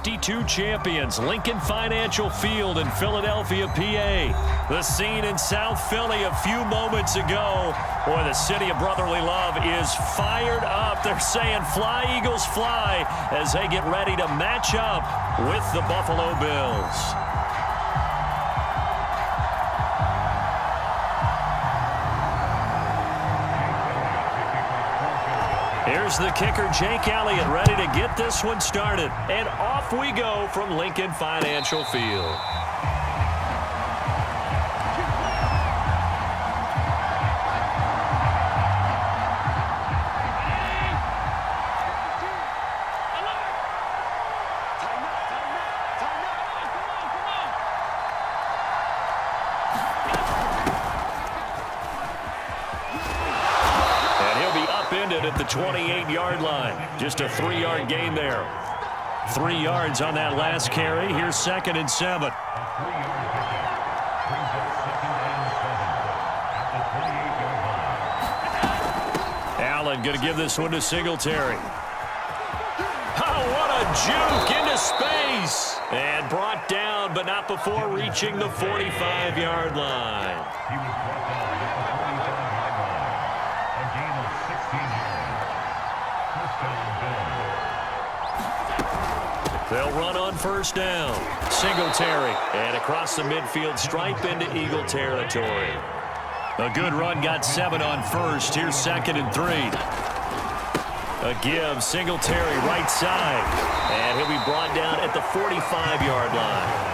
52 champions, Lincoln Financial Field in Philadelphia, PA. The scene in South Philly a few moments ago. Boy, the city of brotherly love is fired up. They're saying, "Fly, Eagles, fly," as they get ready to match up with the Buffalo Bills. Here's the kicker, Jake Elliott, ready to get this one started. And off we go from Lincoln Financial Field. At the 28-yard line. Just a 3-yard gain there. 3 yards on that last carry. Here's 2nd and 7. Allen going to give this one to Singletary. Oh, what a juke into space. And brought down, but not before reaching the 45-yard line. They'll run on 1st down. Singletary. And across the midfield stripe into Eagle territory. A good run, got 7 on 1st. Here's 2nd and 3. A give, Singletary right side. And he'll be brought down at the 45-yard line.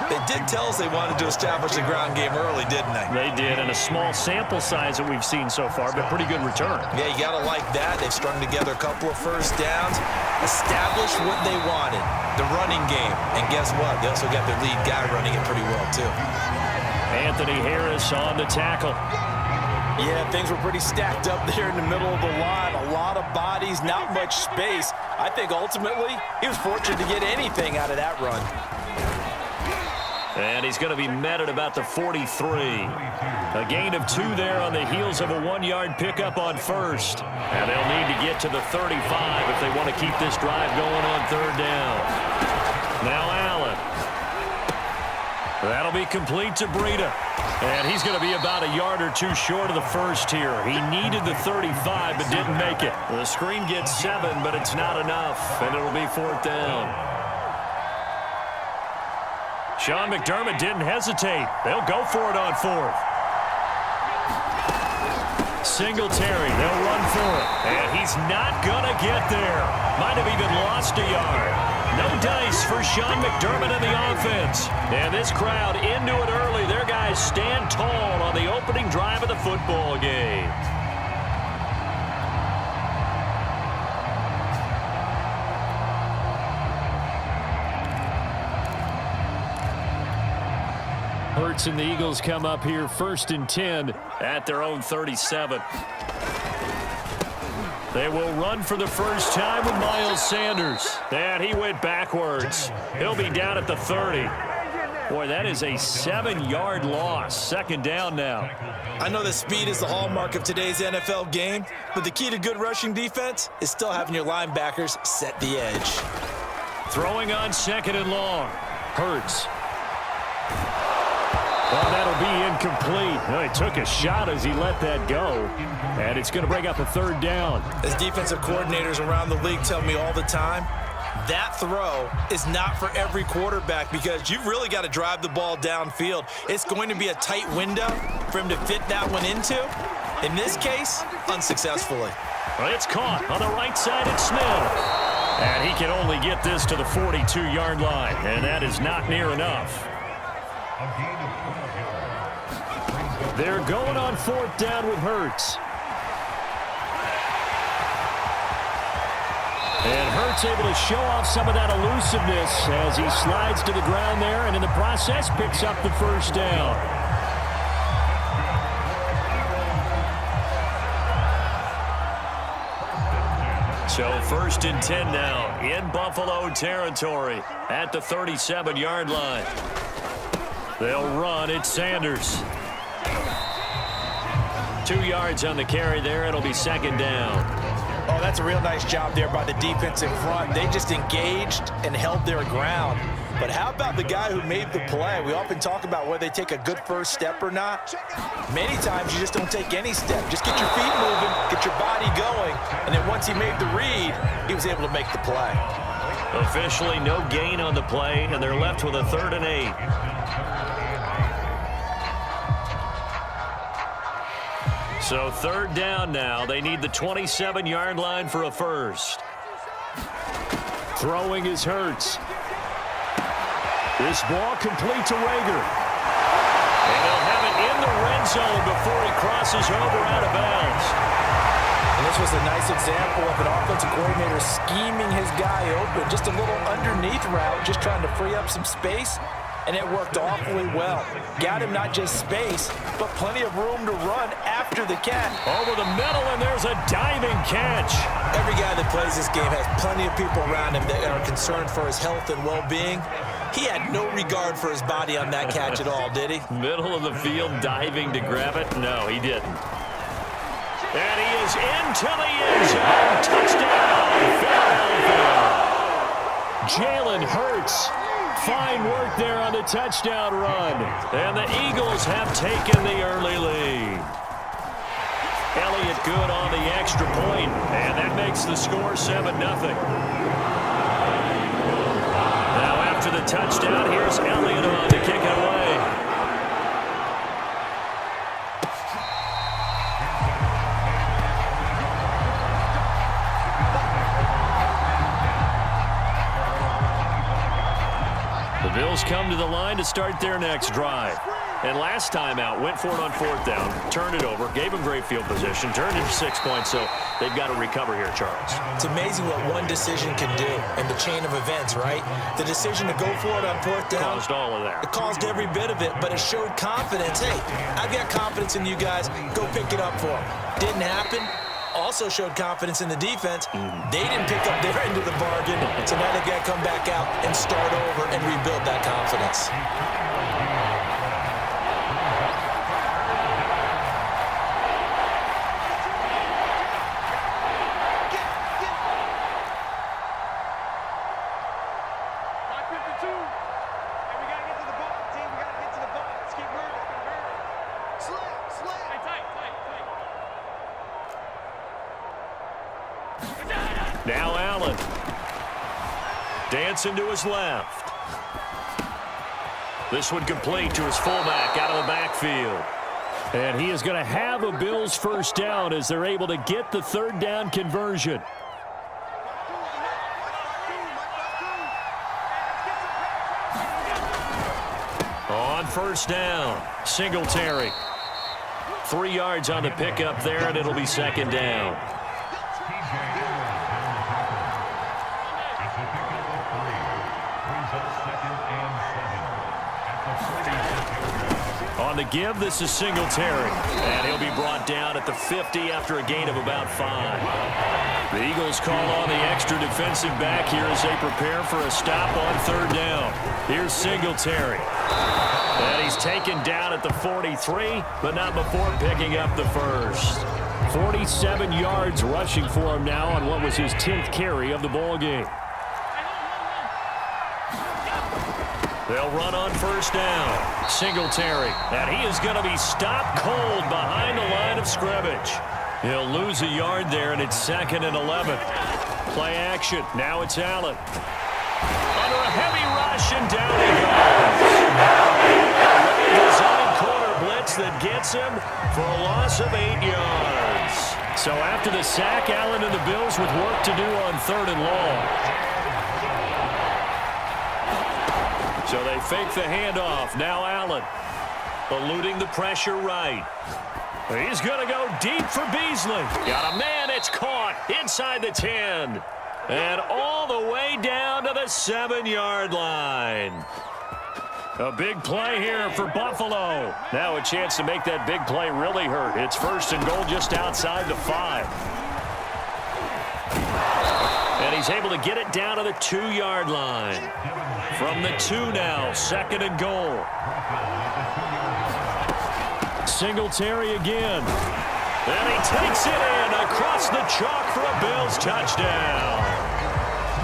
They did tell us they wanted to establish the ground game early, didn't they? They did, and a small sample size that we've seen so far, but pretty good return. Yeah, you got to like that. They've strung together a couple of 1st downs, established what they wanted, the running game. And guess what? They also got their lead guy running it pretty well, too. Anthony Harris on the tackle. Yeah, things were pretty stacked up there in the middle of the line. A lot of bodies, not much space. I think ultimately he was fortunate to get anything out of that run. And he's going to be met at about the 43. A gain of 2 there on the heels of a 1-yard pickup on 1st. And they'll need to get to the 35 if they want to keep this drive going on 3rd down. Now Allen. That'll be complete to Breida. And he's going to be about a yard or 2 short of the 1st here. He needed the 35 but didn't make it. The screen gets 7, but it's not enough. And it'll be 4th down. Sean McDermott didn't hesitate. They'll go for it on 4th. Singletary, they'll run for it. And he's not going to get there. Might have even lost a yard. No dice for Sean McDermott and the offense. And this crowd into it early. Their guys stand tall on the opening drive of the football game. Hurts and the Eagles come up here 1st and 10 at their own 37. They will run for the first time with Miles Sanders. And he went backwards. He'll be down at the 30. Boy, that is a 7-yard loss. 2nd down now. I know that speed is the hallmark of today's NFL game, but the key to good rushing defense is still having your linebackers set the edge. Throwing on 2nd and long. Hurts. Well, that'll be incomplete. Well, he took a shot as he let that go. And it's going to bring up a 3rd down. As defensive coordinators around the league tell me all the time, that throw is not for every quarterback because you've really got to drive the ball downfield. It's going to be a tight window for him to fit that one into. In this case, unsuccessfully. Well, it's caught on the right side at Smith. And he can only get this to the 42-yard line. And that is not near enough. They're going on 4th down with Hurts. And Hurts able to show off some of that elusiveness as he slides to the ground there and in the process picks up the 1st down. So 1st and 10 now in Buffalo territory at the 37-yard line. They'll run. It's Sanders. 2 yards on the carry there. It'll be 2nd down. Oh, that's a real nice job there by the defense in front. They just engaged and held their ground. But how about the guy who made the play? We often talk about whether they take a good first step or not. Many times you just don't take any step. Just get your feet moving, get your body going, and then once he made the read, he was able to make the play. Officially no gain on the play, and they're left with a 3rd and 8. So 3rd down now. They need the 27-yard line for a first. Throwing is Hurts. This ball complete to Rager. And they'll have it in the red zone before he crosses over out of bounds. And this was a nice example of an offensive coordinator scheming his guy open. Just a little underneath route, just trying to free up some space. And it worked awfully well. Got him not just space, but plenty of room to run after the catch. Over the middle, and there's a diving catch. Every guy that plays this game has plenty of people around him that are concerned for his health and well-being. He had no regard for his body on that catch at all, did he? Middle of the field, diving to grab it. No, he didn't. And he is into the end zone. Touchdown, Philadelphia. Jalen Hurts. Fine work there on the touchdown run. And the Eagles have taken the early lead. Elliott good on the extra point, and that makes the score 7-0. Now after the touchdown, here's Elliott on to kick it away. The Bills come to the line to start their next drive. And last time out, went for it on 4th down, turned it over, gave them great field position, turned it to 6 points, so they've got to recover here, Charles. It's amazing what one decision can do in the chain of events, right? The decision to go for it on 4th down. Caused all of that. It caused every bit of it, but it showed confidence. Hey, I've got confidence in you guys. Go pick it up for them. Didn't happen. Also showed confidence in the defense. They didn't pick up their end of the bargain, so now they've got to come back out and start over and rebuild that confidence. Now Allen. Dancing to his left. This one complete to his fullback out of the backfield. And he is going to have a Bills first down as they're able to get the 3rd down conversion. On 1st down, Singletary. 3 yards on the pickup there, and it'll be 2nd down. On the give, this is Singletary. And he'll be brought down at the 50 after a gain of about 5. The Eagles call on the extra defensive back here as they prepare for a stop on 3rd down. Here's Singletary. And he's taken down at the 43, but not before picking up the first. 47 yards rushing for him now on what was his 10th carry of the ball game. They'll run on 1st down. Singletary, and he is going to be stopped cold behind the line of scrimmage. He'll lose a yard there, and it's 2nd and 11. Play action. Now it's Allen. Under a heavy rush, and down he goes. Designed corner blitz that gets him for a loss of 8 yards. So after the sack, Allen and the Bills with work to do on 3rd and long. So they fake the handoff. Now Allen eluding the pressure right. He's going to go deep for Beasley. Got a man. It's caught inside the 10. And all the way down to the 7-yard line. A big play here for Buffalo. Now a chance to make that big play really hurt. It's 1st and goal just outside the 5. And he's able to get it down to the 2-yard line. From the 2 now, 2nd and goal. Singletary again. And he takes it in across the chalk for a Bills touchdown.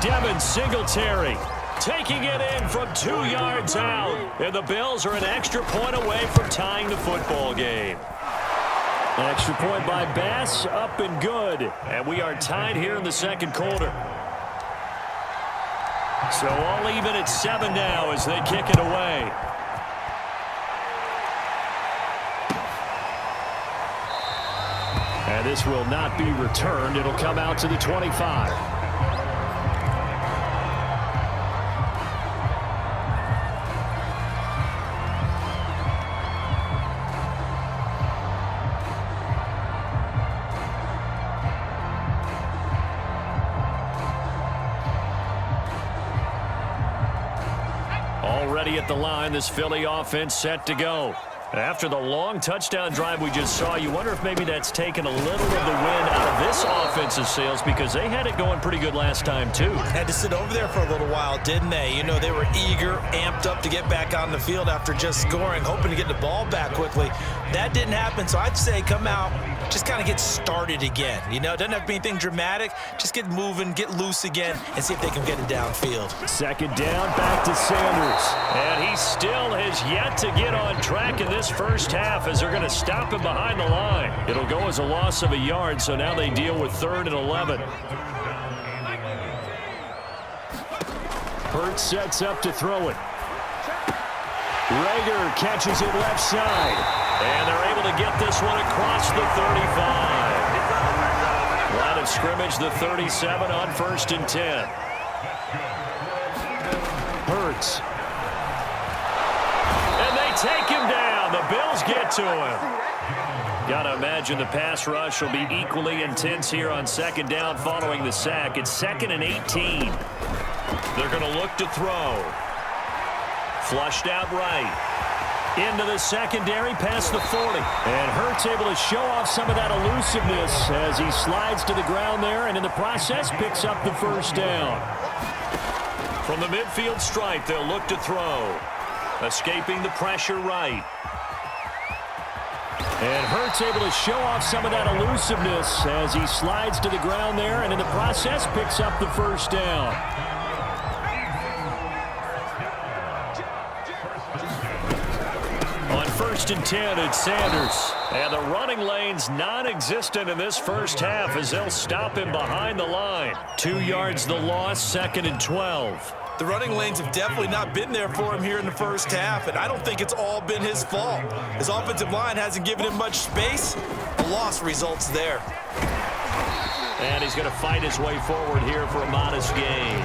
Devin Singletary taking it in from 2 yards out. And the Bills are an extra point away from tying the football game. An extra point by Bass, up and good. And we are tied here in the second quarter. So all even at 7 now as they kick it away. And this will not be returned. It'll come out to the 25. Already at the line, this Philly offense set to go. After the long touchdown drive we just saw, you wonder if maybe that's taken a little of the wind out of this offensive sails because they had it going pretty good last time too. Had to sit over there for a little while, didn't they? You know, they were eager, amped up to get back on the field after just scoring, hoping to get the ball back quickly. That didn't happen, so I'd say come out, just kind of get started again. You know, it doesn't have to be anything dramatic. Just get moving, get loose again, and see if they can get it downfield. Second down, back to Sanders. And he still has yet to get on track in this first half as they're going to stop him behind the line. It'll go as a loss of a yard, so now they deal with 3rd and 11. Hurts sets up to throw it. Rager catches it left side. And they're able to get this one across the 35. Line of scrimmage, the 37 on 1st and 10. Hurts. And they take him down. The Bills get to him. Got to imagine the pass rush will be equally intense here on 2nd down following the sack. It's 2nd and 18. They're going to look to throw. Flushed out right. Into the secondary, past the 40. And Hurts able to show off some of that elusiveness as he slides to the ground there, and in the process picks up the first down. From the midfield stripe, they'll look to throw. Escaping the pressure right. And Hurts able to show off some of that elusiveness as he slides to the ground there, and in the process picks up the first down. On 1st and 10, it's Sanders. And the running lane's non-existent in this first half as they'll stop him behind the line. 2 yards the loss, 2nd and 12. The running lanes have definitely not been there for him here in the first half, and I don't think it's all been his fault. His offensive line hasn't given him much space. A loss results there. And he's going to fight his way forward here for a modest gain.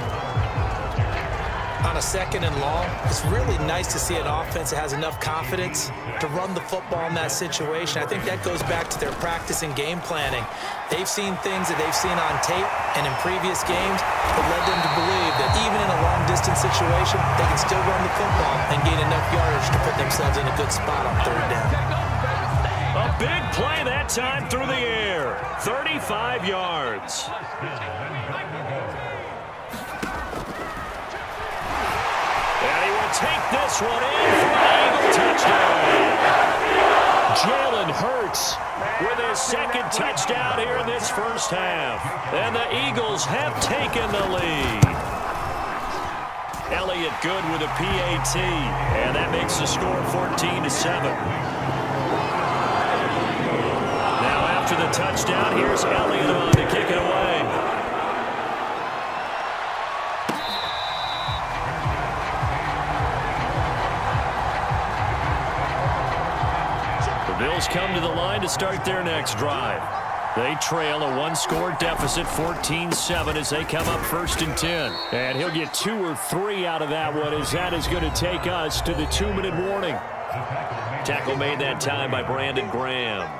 On a 2nd and long, it's really nice to see an offense that has enough confidence to run the football in that situation. I think that goes back to their practice and game planning. They've seen things that they've seen on tape and in previous games that led them to believe that even in a long-distance situation, they can still run the football and gain enough yardage to put themselves in a good spot on 3rd down. A big play that time through the air. 35 yards. Take this one in for an Eagle touchdown. Jalen Hurts with his 2nd touchdown here in this first half. And the Eagles have taken the lead. Elliott good with a PAT. And that makes the score 14-7. Now after the touchdown, here's Elliott on to kick it away. Bills come to the line to start their next drive. They trail a 1-score deficit, 14-7, as they come up 1st and 10. And he'll get 2 or 3 out of that one, as that is going to take us to the 2-minute warning. Tackle made that time by Brandon Graham.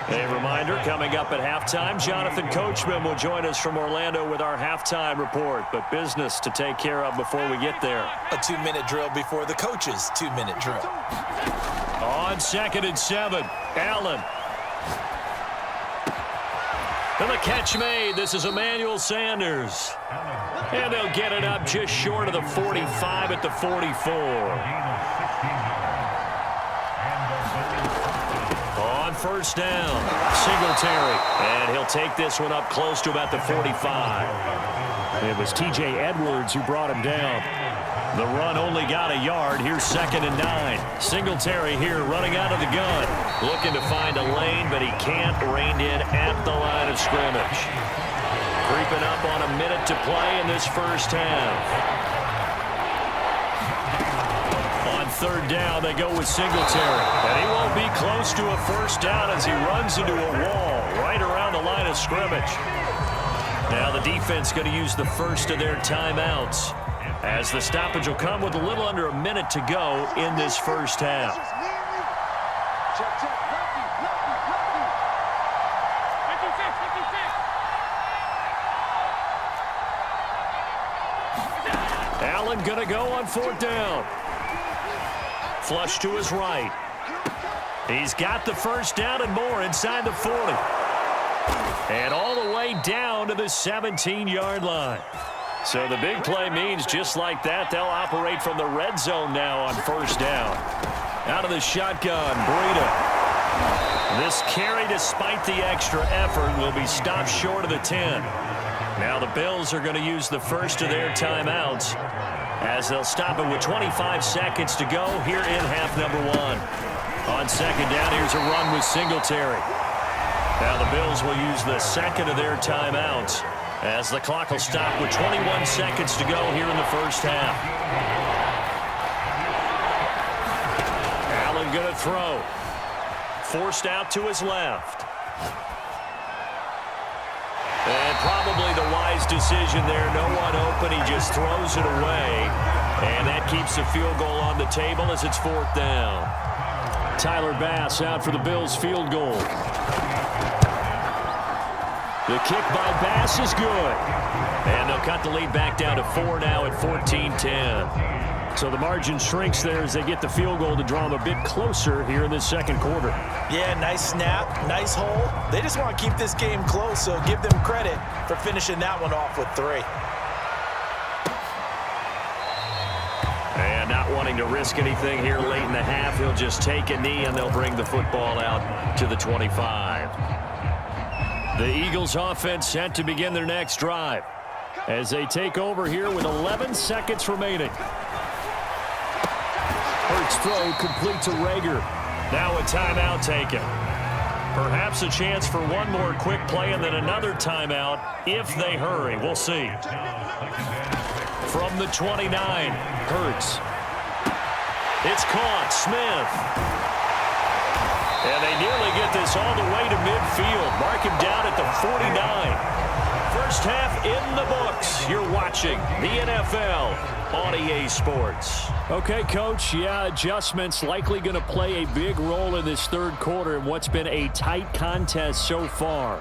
A reminder, coming up at halftime, Jonathan Coachman will join us from Orlando with our halftime report, but business to take care of before we get there. A 2-minute drill before the coach's 2-minute drill. On 2nd and 7, Allen. And the catch made. This is Emmanuel Sanders. And they'll get it up just short of the 45 at the 44. first down. Singletary. And he'll take this one up close to about the 45. It was T.J. Edwards who brought him down. The run only got a yard. Here's 2nd and 9. Singletary here running out of the gun. Looking to find a lane, but he can't. Reined in at the line of scrimmage. Creeping up on a minute to play in this first half. On 3rd down, they go with Singletary. And he won't be close to a first down as he runs into a wall right around the line of scrimmage. Now the defense going to use the first of their timeouts, as the stoppage will come with a little under a minute to go in this first half. Allen going to go on 4th down. Flush to his right. He's got the first down and more inside the 40. And all the way down to the 17-yard line. So the big play means just like that, they'll operate from the red zone now on 1st down. Out of the shotgun, Breida. This carry, despite the extra effort, will be stopped short of the 10. Now the Bills are going to use the first of their timeouts, as they'll stop it with 25 seconds to go here in half number 1. On 2nd down, here's a run with Singletary. Now the Bills will use the second of their timeouts, as the clock will stop with 21 seconds to go here in the first half. Allen going to throw. Forced out to his left. And probably the wise decision there. No one open. He just throws it away. And that keeps the field goal on the table as it's 4th down. Tyler Bass out for the Bills field goal. The kick by Bass is good. And they'll cut the lead back down to 4 now at 14-10. So the margin shrinks there as they get the field goal to draw them a bit closer here in this 2nd quarter. Yeah, nice snap, nice hole. They just want to keep this game close, so give them credit for finishing that one off with 3. And not wanting to risk anything here late in the half, he'll just take a knee and they'll bring the football out to the 25. The Eagles offense set to begin their next drive as they take over here with 11 seconds remaining. Hurts throw complete to Rager. Now a timeout taken. Perhaps a chance for one more quick play and then another timeout if they hurry. We'll see. From the 29, Hurts. It's caught. Smith. And they nearly get this all the way to midfield. Mark him down at the 49. First half in the books. You're watching the NFL on EA Sports. Okay, Coach, yeah, adjustments likely going to play a big role in this 3rd quarter in what's been a tight contest so far.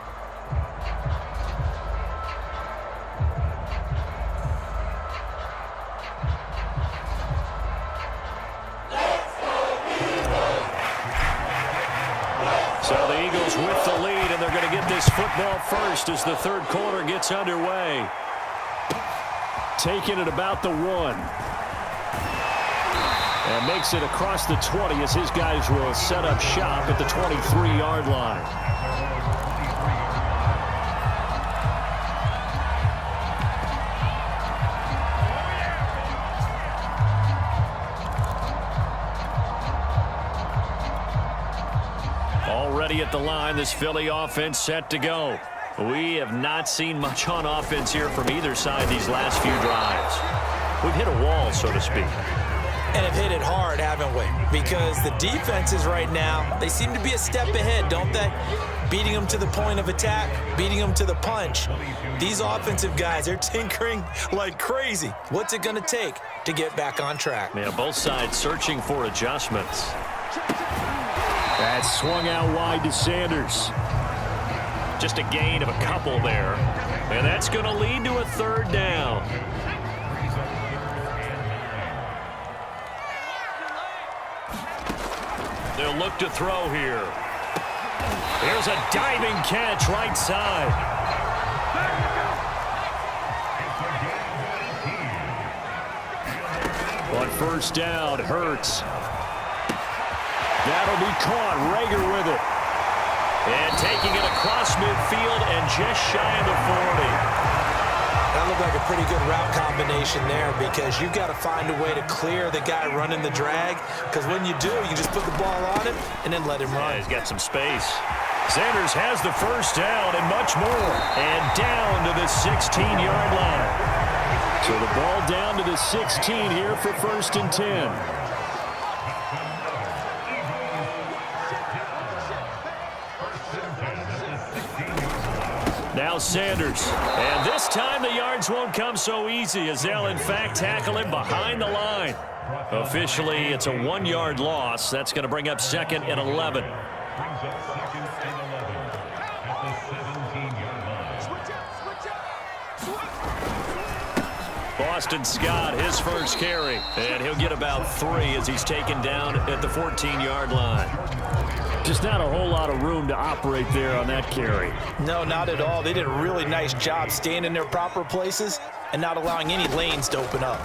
So the Eagles with the lead, and they're going to get this football first as the 3rd quarter gets underway. Taking it about the 1. And makes it across the 20 as his guys will set up shop at the 23-yard line. Already at the line, this Philly offense set to go. We have not seen much on offense here from either side these last few drives. We've hit a wall, so to speak. And have hit it hard, haven't we? Because the defenses right now, they seem to be a step ahead, don't they? Beating them to the point of attack, beating them to the punch. These offensive guys, they're tinkering like crazy. What's it going to take to get back on track? Yeah, both sides searching for adjustments. That swung out wide to Sanders. Just a gain of a couple there. And that's going to lead to a 3rd down. They'll look to throw here. Here's a diving catch right side. On 1st down, Hurts. That'll be caught. Rager with it. And taking it across midfield and just shy of the 40. That looked like a pretty good route combination there because you've got to find a way to clear the guy running the drag, because when you do, you just put the ball on him and then let him run. Yeah, he's got some space. Sanders has the first down and much more. And down to the 16-yard line. So the ball down to the 16 here for 1st and 10. Now Sanders. And this time the yards won't come so easy as they'll in fact tackle him behind the line. Officially, it's a 1-yard loss. That's going to bring up 2nd and 11. Boston Scott, his first carry. And he'll get about 3 as he's taken down at the 14-yard line. Just not a whole lot of room to operate there on that carry. No, not at all. They did a really nice job staying in their proper places and not allowing any lanes to open up.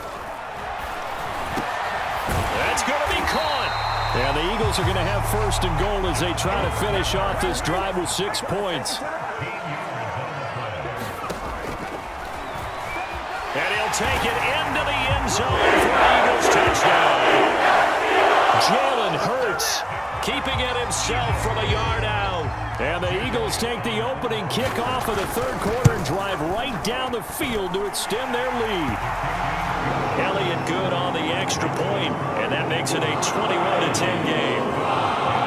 That's going to be caught. And the Eagles are going to have 1st and goal as they try to finish off this drive with 6 points. And he'll take it into the end zone for an Eagles touchdown. Jalen Hurts keeping it himself from a yard out. And the Eagles take the opening kickoff of the 3rd quarter and drive right down the field to extend their lead. Elliott good on the extra point, and that makes it a 21-10 game.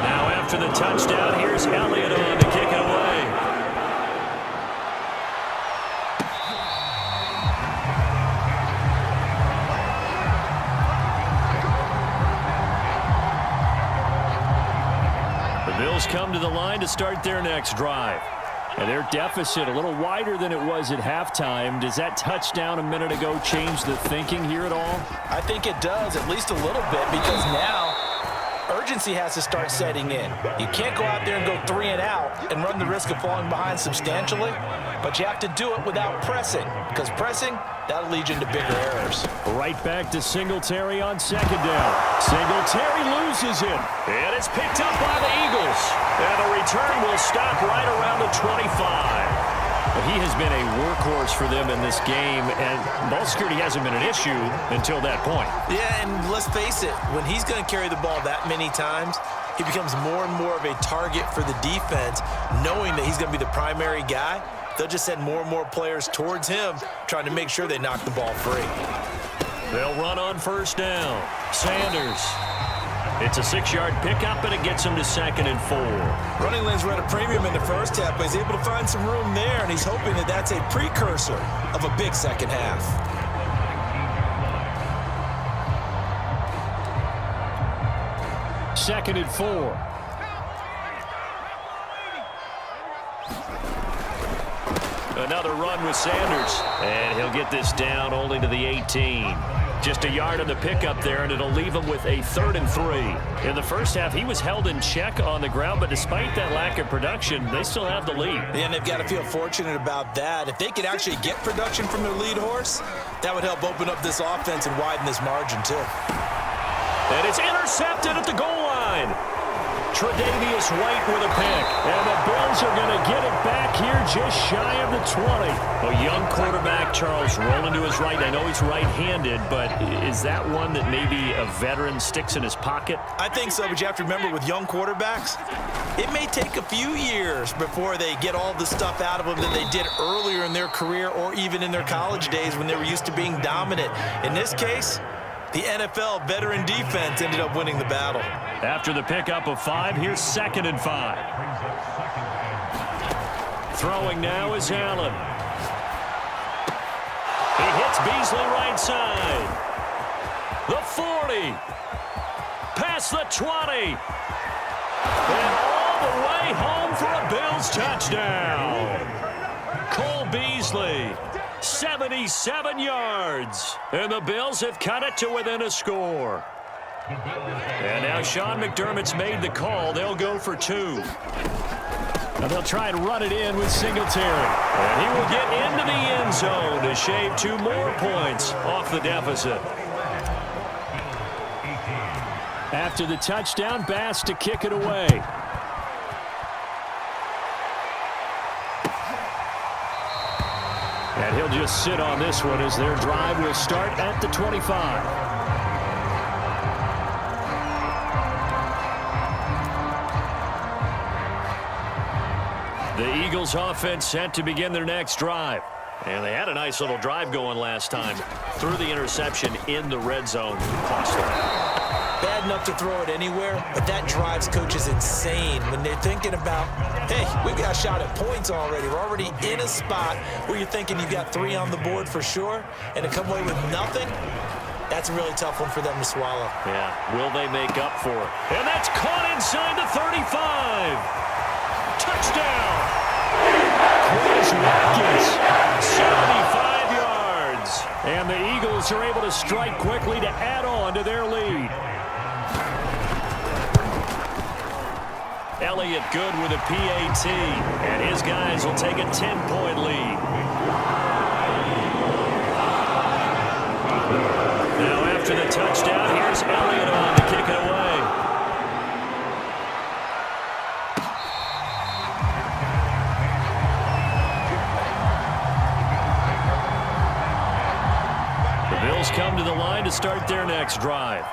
Now after the touchdown, here's Elliott on to kick it away. Come to the line to start their next drive. And their deficit a little wider than it was at halftime. Does that touchdown a minute ago change the thinking here at all? I think it does, at least a little bit, because now urgency has to start setting in. You can't go out there and go 3 and out and run the risk of falling behind substantially, but you have to do it without pressing, because pressing, that'll lead you into bigger errors. Right back to Singletary on 2nd down. Singletary loses it. And it's picked up by the Eagles. And the return will stop right around the 25. He has been a workhorse for them in this game, and ball security hasn't been an issue until that point. Yeah, and let's face it, when he's going to carry the ball that many times, he becomes more and more of a target for the defense, knowing that he's going to be the primary guy. They'll just send more and more players towards him, trying to make sure they knock the ball free. They'll run on 1st down. Sanders. It's a 6-yard pickup, and it gets him to 2nd and 4. Running lanes were at a premium in the first half, but he's able to find some room there, and he's hoping that that's a precursor of a big second half. Second and 4. Another run with Sanders. And he'll get this down only to the 18. Just a yard on the pickup there, and it'll leave him with a 3rd and 3. In the first half, he was held in check on the ground, but despite that lack of production, they still have the lead. And they've got to feel fortunate about that. If they could actually get production from their lead horse, that would help open up this offense and widen this margin, too. And it's intercepted at the goal line. Tre'Davious White with a pick. And the Bills are going to get it back here just shy of the 20. A young quarterback, Charles, rolling to his right. I know he's right-handed, but is that one that maybe a veteran sticks in his pocket? I think so, but you have to remember with young quarterbacks, it may take a few years before they get all the stuff out of them that they did earlier in their career or even in their college days when they were used to being dominant. In this case, the NFL veteran defense ended up winning the battle. After the pickup of 5, here's 2nd and 5. Throwing now is Allen. He hits Beasley right side. The 40. Past the 20. And all the way home for a Bills touchdown. Cole Beasley. 77 yards. And the Bills have cut it to within a score. And now Sean McDermott's made the call. They'll go for 2. And they'll try and run it in with Singletary. And he will get into the end zone to shave 2 more points off the deficit. After the touchdown, Bass to kick it away. And he'll just sit on this one as their drive will start at the 25. The Eagles offense set to begin their next drive. And they had a nice little drive going last time. Threw the interception in the red zone. Costly. Bad enough to throw it anywhere, but that drives coaches insane when they're thinking about, hey, we've got a shot at points already. We're already in a spot where you're thinking you've got 3 on the board for sure, and to come away with nothing, that's a really tough one for them to swallow. Yeah, will they make up for it? And that's caught inside the 35. Touchdown. Chris Watkins, 75 yards. And the Eagles are able to strike quickly to add on to their lead. Elliott good with a PAT, and his guys will take a 10-point lead. Now after the touchdown, here's Elliott on to kick it away. The Bills come to the line to start their next drive.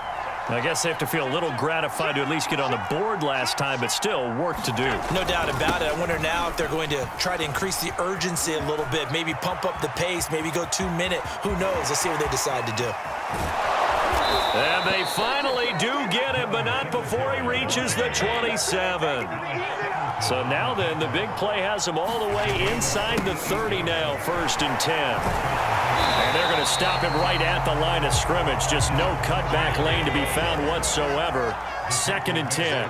I guess they have to feel a little gratified to at least get on the board last time, but still work to do. No doubt about it. I wonder now if they're going to try to increase the urgency a little bit, maybe pump up the pace, maybe go 2-minute. Who knows? Let's see what they decide to do. And they finally do get him, but not before he reaches the 27. So now then, the big play has him all the way inside the 30 now, 1st and 10. And they're going to stop him right at the line of scrimmage. Just no cutback lane to be found whatsoever. 2nd and 10.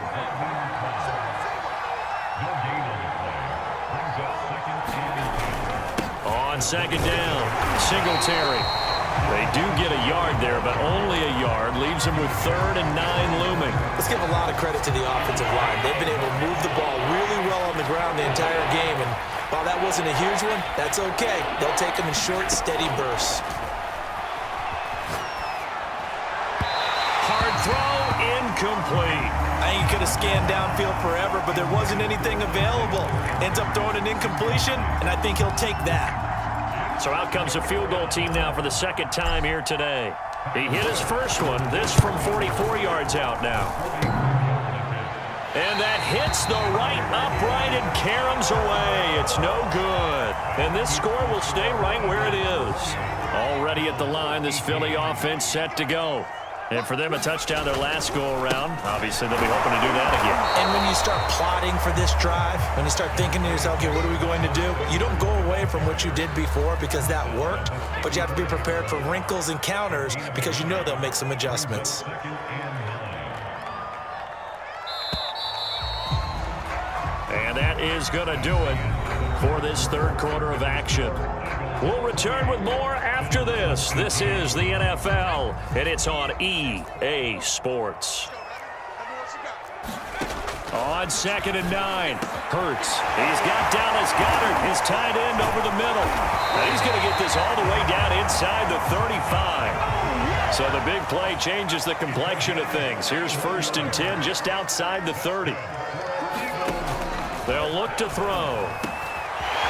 On 2nd down, Singletary. They do get a yard there, but only a yard. Leaves them with 3rd and 9 looming. Let's give a lot of credit to the offensive line. They've been able to move the ball really well on the ground the entire game. And while that wasn't a huge one, that's okay. They'll take them in short, steady bursts. Hard throw, incomplete. I think he could have scanned downfield forever, but there wasn't anything available. Ends up throwing an incompletion, and I think he'll take that. So out comes a field goal team now for the 2nd time here today. He hit his first one, this from 44 yards out now. And that hits the right upright and caroms away. It's no good. And this score will stay right where it is. Already at the line, this Philly offense set to go. And for them, a touchdown their last go-around. Obviously, they'll be hoping to do that again. And when you start plotting for this drive, when you start thinking to yourself, okay, what are we going to do? You don't go away from what you did before because that worked, but you have to be prepared for wrinkles and counters because you know they'll make some adjustments. And that is going to do it for this 3rd quarter of action. We'll return with more after this. This is the NFL, and it's on EA Sports. On 2nd and 9, Hurts. He's got Dallas Goedert, his tight end, over the middle. And he's going to get this all the way down inside the 35. So the big play changes the complexion of things. Here's 1st and 10 just outside the 30. They'll look to throw.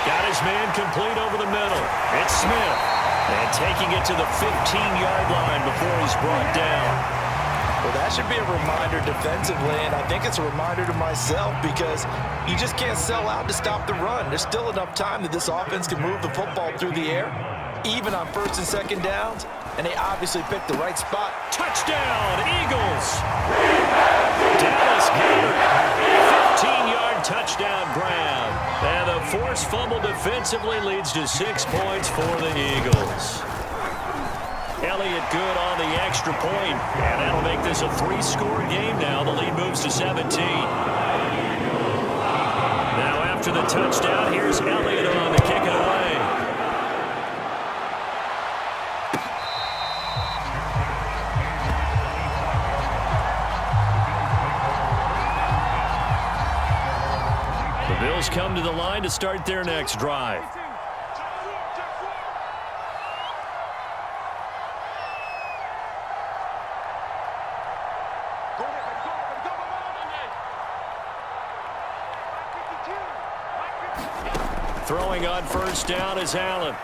Got his man complete over the middle. It's Smith. And taking it to the 15-yard line before he's brought down. Well, that should be a reminder defensively, and I think it's a reminder to myself because you just can't sell out to stop the run. There's still enough time that this offense can move the football through the air, even on 1st and 2nd downs, and they obviously picked the right spot. Touchdown, Eagles! Dallas Goedert, 15-yard touchdown grab. And the forced fumble defensively leads to 6 points for the Eagles. Elliott good on the extra point, and that'll make this a 3-score game now. The lead moves to 17. Now after the touchdown, here's Elliott on to kick it away. The Bills come to the line to start their next drive. Throwing on first down is Allen.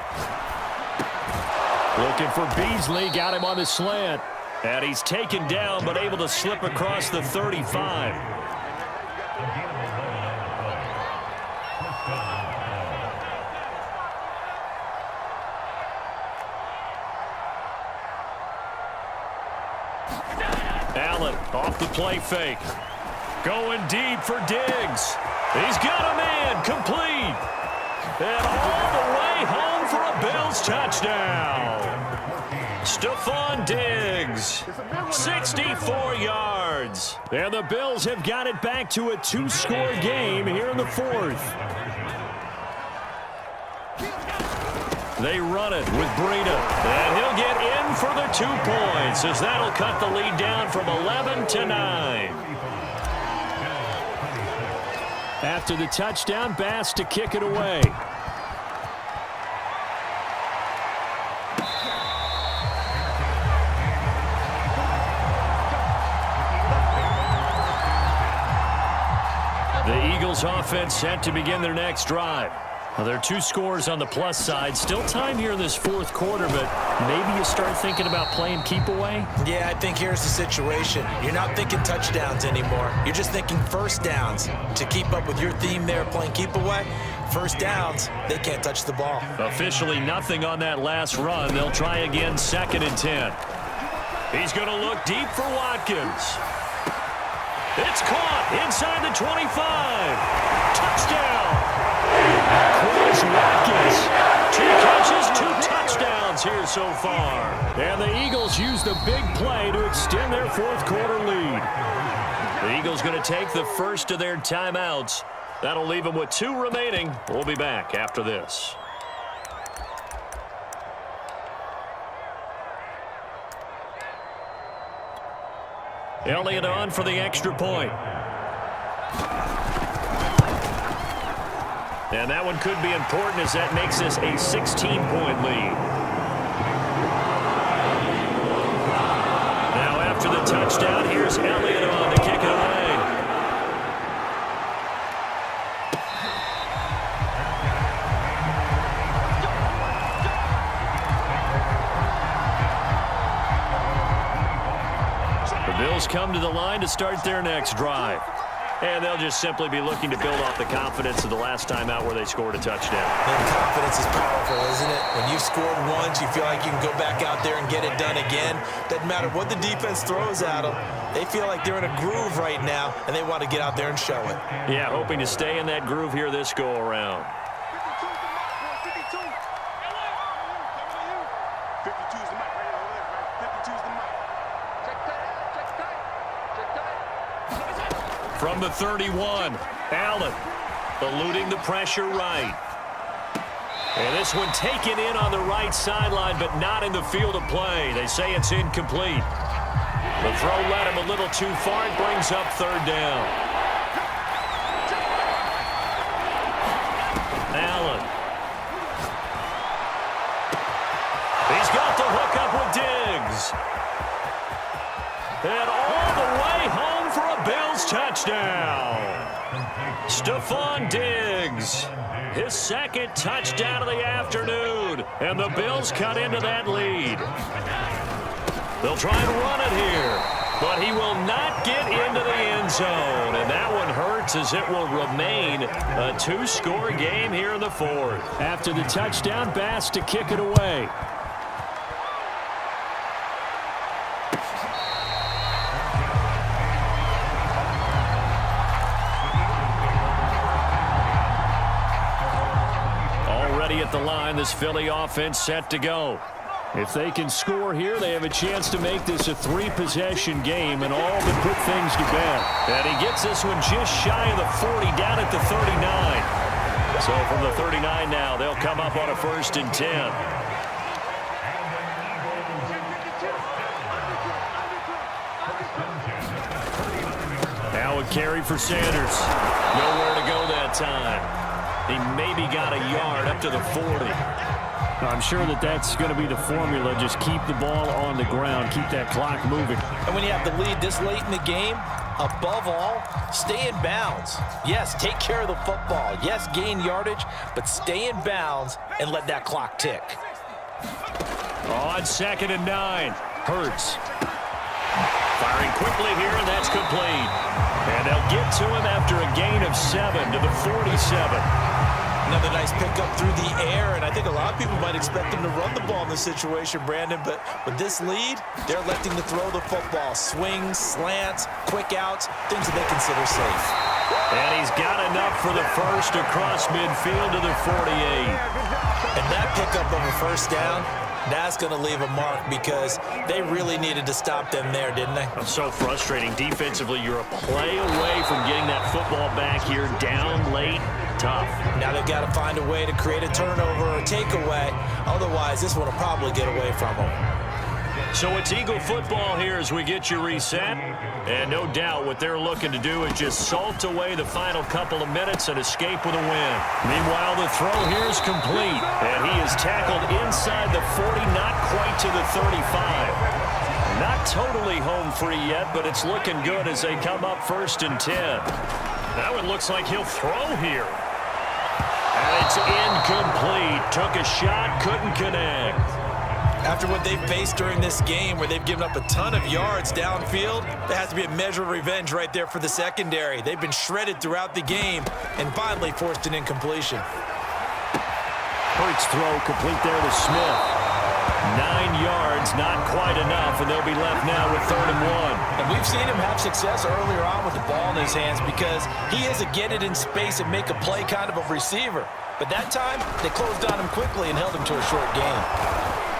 Looking for Beasley. Got him on the slant. And he's taken down but able to slip across the 35. Allen off the play fake. Going deep for Diggs. He's got a man complete. And all the way home for a Bills touchdown. Stephon Diggs, 64 yards. And the Bills have got it back to a 2-score game here in the fourth. They run it with Breida. And he'll get in for the 2 points as that'll cut the lead down from 11 to 9. After the touchdown, Bass to kick it away. The Eagles offense set to begin their next drive. Well, there are 2 scores on the plus side. Still time here in this fourth quarter, but maybe you start thinking about playing keep away? Yeah, I think here's the situation. You're not thinking touchdowns anymore. You're just thinking first downs. To keep up with your theme there, playing keep away, first downs, they can't touch the ball. Officially nothing on that last run. They'll try again, 2nd and 10. He's going to look deep for Watkins. It's caught inside the 25. Touchdown. Chris Watkins. 2 catches, 2 touchdowns here so far. And the Eagles use the big play to extend their fourth quarter lead. The Eagles going to take the first of their timeouts. That'll leave them with 2 remaining. We'll be back after this. Elliott on for the extra point. And that one could be important as that makes this a 16-point lead. Now after the touchdown, here's Elliott on to kick it away. The Bills come to the line to start their next drive. And they'll just simply be looking to build off the confidence of the last time out where they scored a touchdown. And confidence is powerful, isn't it? When you've scored once, you feel like you can go back out there and get it done again. Doesn't matter what the defense throws at them. They feel like they're in a groove right now, and they want to get out there and show it. Yeah, hoping to stay in that groove here this go-around. From the 31, Allen eluding the pressure right. And this one taken in on the right sideline, but not in the field of play. They say it's incomplete. The throw led him a little too far. It brings up 3rd down. Allen. He's got the hook up with Diggs. And all the way home for a Bills touchdown. Stephon Diggs, his 2nd touchdown of the afternoon. And the Bills cut into that lead. They'll try and run it here, but he will not get into the end zone. And that one hurts as it will remain a 2-score game here in the fourth. After the touchdown, Bass to kick it away. At the line, this Philly offense set to go. If they can score here, they have a chance to make this a 3-possession game and all but put things to bed. And he gets this one just shy of the 40, down at the 39. So from the 39 now, they'll come up on a 1st and 10. Now a carry for Sanders. Nowhere to go that time. He maybe got a yard up to the 40. I'm sure that's going to be the formula. Just keep the ball on the ground. Keep that clock moving. And when you have the lead this late in the game, Above all, stay in bounds. Yes, take care of the football. Yes, gain yardage, but stay in bounds and let that clock tick. On 2nd and 9, Hurts. Firing quickly here, and that's complete. And they'll get to him after a gain of 7 to the 47. Another nice pickup through the air, and I think a lot of people might expect them to run the ball in this situation, Brandon, but with this lead, they're electing to throw the football. Swings, slants, quick outs, things that they consider safe. And he's got enough for the first across midfield to the 48. And that pickup of a first down, that's going to leave a mark because they really needed to stop them there, didn't they? It's so frustrating. Defensively, you're a play away from getting that football back here down late. Tough. Now they've got to find a way to create a turnover or a takeaway. Otherwise, this one will probably get away from them. So it's Eagle football here as we get you reset. And no doubt what they're looking to do is just salt away the final couple of minutes and escape with a win. Meanwhile, the throw here is complete. And he is tackled inside the 40, not quite to the 35. Not totally home free yet, but it's looking good as they come up 1st and 10. That one looks like he'll throw here. And it's incomplete. Took a shot, couldn't connect. After what they've faced during this game where they've given up a ton of yards downfield, there has to be a measure of revenge right there for the secondary. They've been shredded throughout the game and finally forced an incompletion. Hurts throw complete there to Smith. 9 yards, not quite enough, and they'll be left now with 3rd and 1. And we've seen him have success earlier on with the ball in his hands because he is a get it in space and make a play kind of a receiver. But that time, they closed on him quickly and held him to a short gain.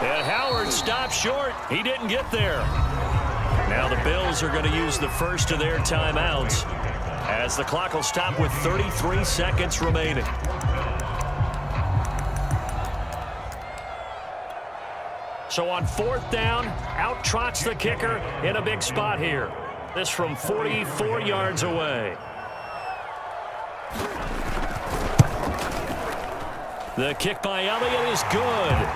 And Howard stopped short. He didn't get there. Now the Bills are going to use the first of their timeouts as the clock will stop with 33 seconds remaining. So on 4th down, out trots the kicker in a big spot here. This from 44 yards away. The kick by Elliott is good.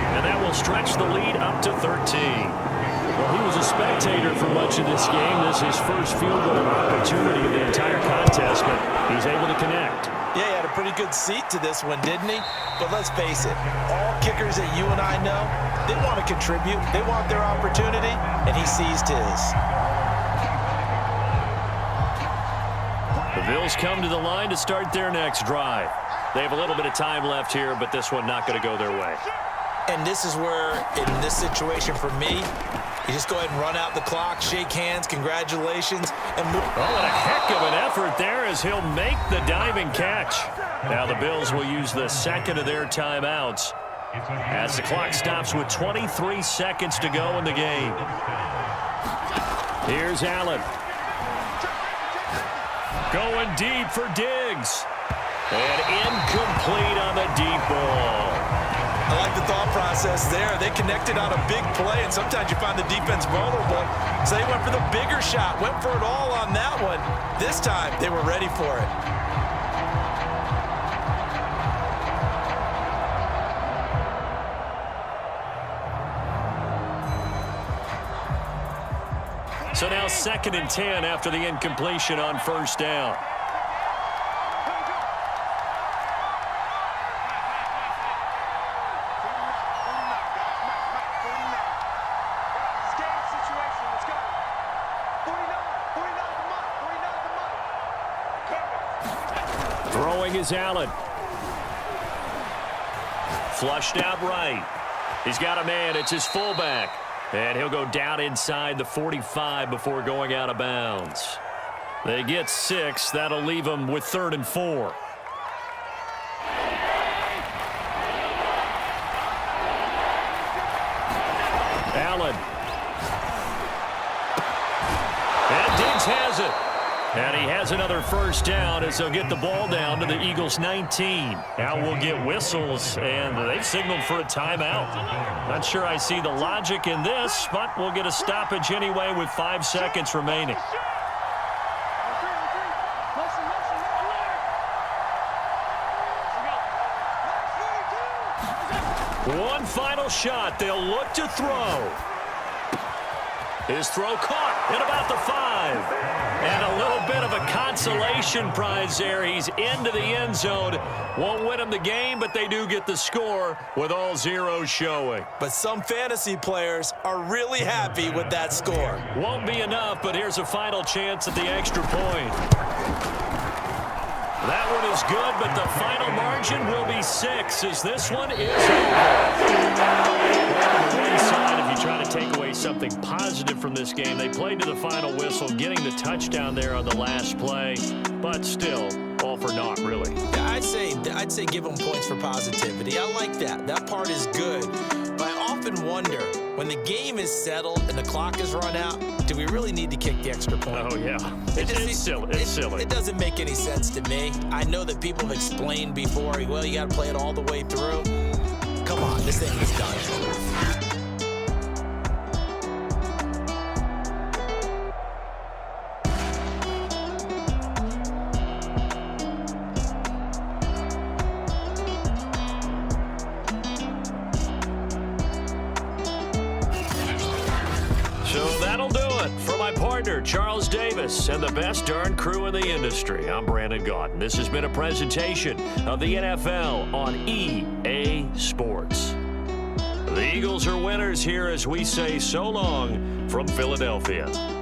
And that will stretch the lead up to 13. Well, he was a spectator for much of this game. This is his first field goal opportunity of the entire contest, but he's able to connect. Yeah, he had a pretty good seat to this one, didn't he? But let's face it, all kickers that you and I know, they want to contribute. They want their opportunity, and he seized his. The Bills come to the line to start their next drive. They have a little bit of time left here, but this one not going to go their way. And this is where, in this situation for me, you just go ahead and run out the clock, shake hands, congratulations, and move. Oh, and a heck of an effort there as he'll make the diving catch. Now the Bills will use the second of their timeouts as the clock stops with 23 seconds to go in the game. Here's Allen. Going deep for Diggs. And incomplete on the deep ball. I like the thought process there. They connected on a big play, and sometimes you find the defense vulnerable. So they went for the bigger shot, went for it all on that one. This time, they were ready for it. So now 2nd and 10 after the incompletion on 1st down. Throwing is Allen. Flushed out right. He's got a man. It's his fullback. And he'll go down inside the 45 before going out of bounds. They get 6. That'll leave them with 3rd and 4. Allen. And Diggs has it. And he has another first down as they'll get the ball down to the Eagles' 19. Now we'll get whistles, and they've signaled for a timeout. Not sure I see the logic in this, but we'll get a stoppage anyway with 5 seconds remaining. One final shot. They'll look to throw. His throw caught at about the 5. And a little bit of a consolation prize there. He's into the end zone. Won't win him the game, but they do get the score with all zeros showing. But some fantasy players are really happy with that score. Won't be enough, but here's a final chance at the extra point. That one is good, but the final margin will be 6 as this one is over. On the one side, if you try to take away something positive from this game, they played to the final whistle, getting the touchdown there on the last play, but still, all for naught, really. Yeah, I'd say give them points for positivity. I like that. That part is good. But I often wonder, when the game is settled and the clock is run out, do we really need to kick the extra point? Oh, yeah. It's silly. It's silly. It doesn't make any sense to me. I know that people have explained before, well, you got to play it all the way through. Come on, this thing is done. Partner Charles Davis and the best darn crew in the industry. I'm Brandon Gaudin. This has been a presentation of the NFL on EA Sports. The Eagles are winners here as we say so long from Philadelphia.